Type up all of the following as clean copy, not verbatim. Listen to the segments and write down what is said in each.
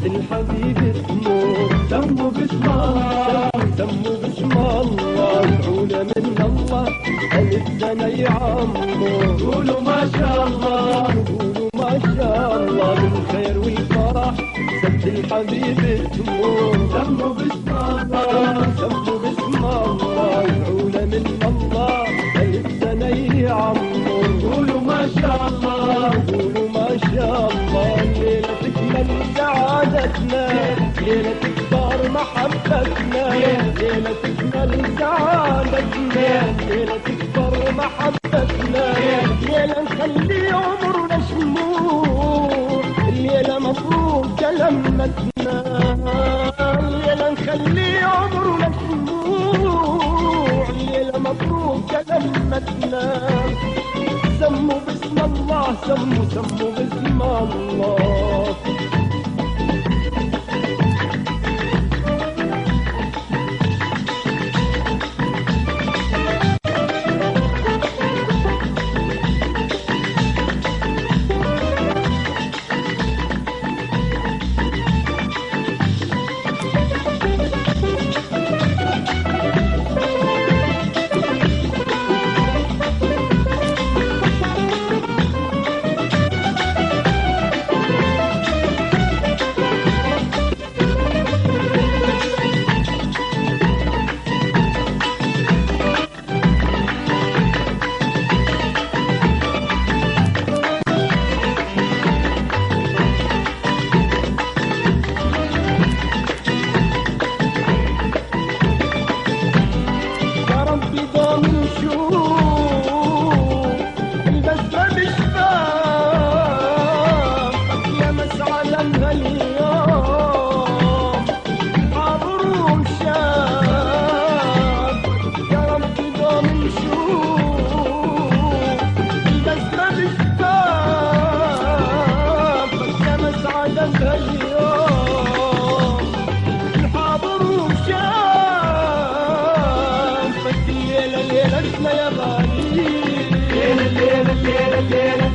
الحبيب اسمه سموا باسم الله، سموا باسم الله، ادعوا من الله ألف سنة يعمر. قولوا ما شاء الله، قولوا ما شاء الله، بالخير والفرح سد الحبيب اسمه سموا باسم الله، سموا باسم الله، ادعوا من الله ألف سنة يعمر. قولوا ما شاء الله، قولوا ما شاء الله، الليلة تكمل سعادتنا، ليلة تكبر محبتنا، ليلة تكمل سعادتنا، ليلة تكبر محبتنا، ليلة نخلي عمرنا شموع، الليلة مبروك لمتنا، الليلة نخلي عمرنا شموع، الليلة مبروك لمتنا. سموا باسم الله، سموا باسم الله.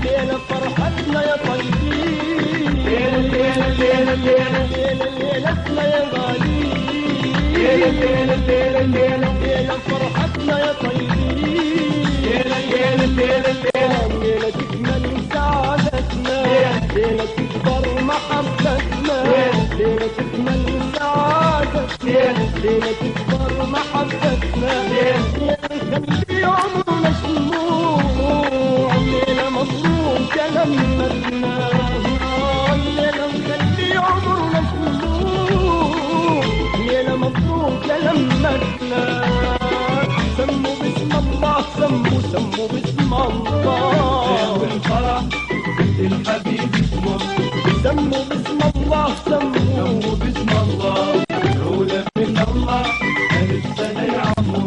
ليلة فرحتنا يا طيبين، ليلة ليلتنا يا غاليين، ليلة فرحتنا يا طيبين، ليلة تكمل سعادتنا، ليلة تكبر محبتنا، ليلة تكمل سعادتنا، ليلة تكبر محبتنا، ليلة نخلي عمرنا شموع، الليلة مبروك لمتنا، الليلة نخلي عمرنا شموع، الليلة مبروك لمتنا. سموا باسم الله، سموا باسم الله، والفرح الحبيب اسمه سموا باسم الله، سموا باسم الله، ادعوا من الله ألف سنة يعمر.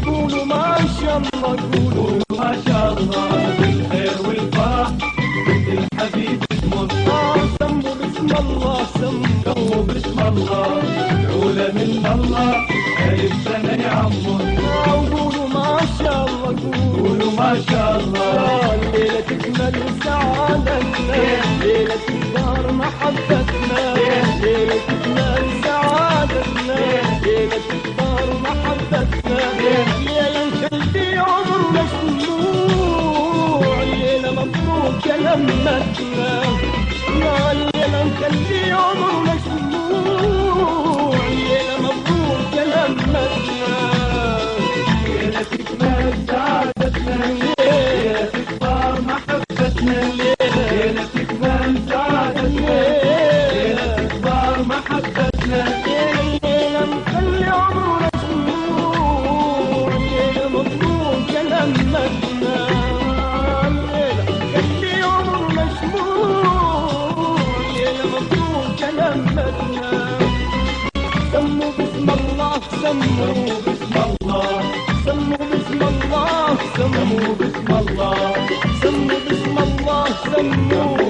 قولوا ما شاء الله، قولوا ما شاء الله، بالخير والفرح الحبيب اسمه سموا باسم الله، سموا باسم الله، ادعوا من الله ألف سنة يعمر. قولوا ما شاء الله، قولوا ما شاء الله، الليلة تكمل سعادتنا، ليلة تكبر محبتنا، ليلة تكمل سعادتنا، ليلة تكبر محبتنا، ليلة نخلي عمرنا شموع، الليلة مبروك لمتنا، الليلة نخلي عمرنا شموع، الليلة مبروك لمتنا. ليلة تكمل سعادتنا، ليلة تكبر محبتنا، ليلة تكمل سعادتنا، ليلة تكبر محبتنا، الليلة نخلي عمرنا شموع، الليلة مبروك لمتنا، الليلة نخلي عمرنا شموع، الليلة مبروك لمتنا. سموا باسم الله، سموا باسم الله، سموا باسم الله، سموا باسم الله، سموا باسم الله، سموا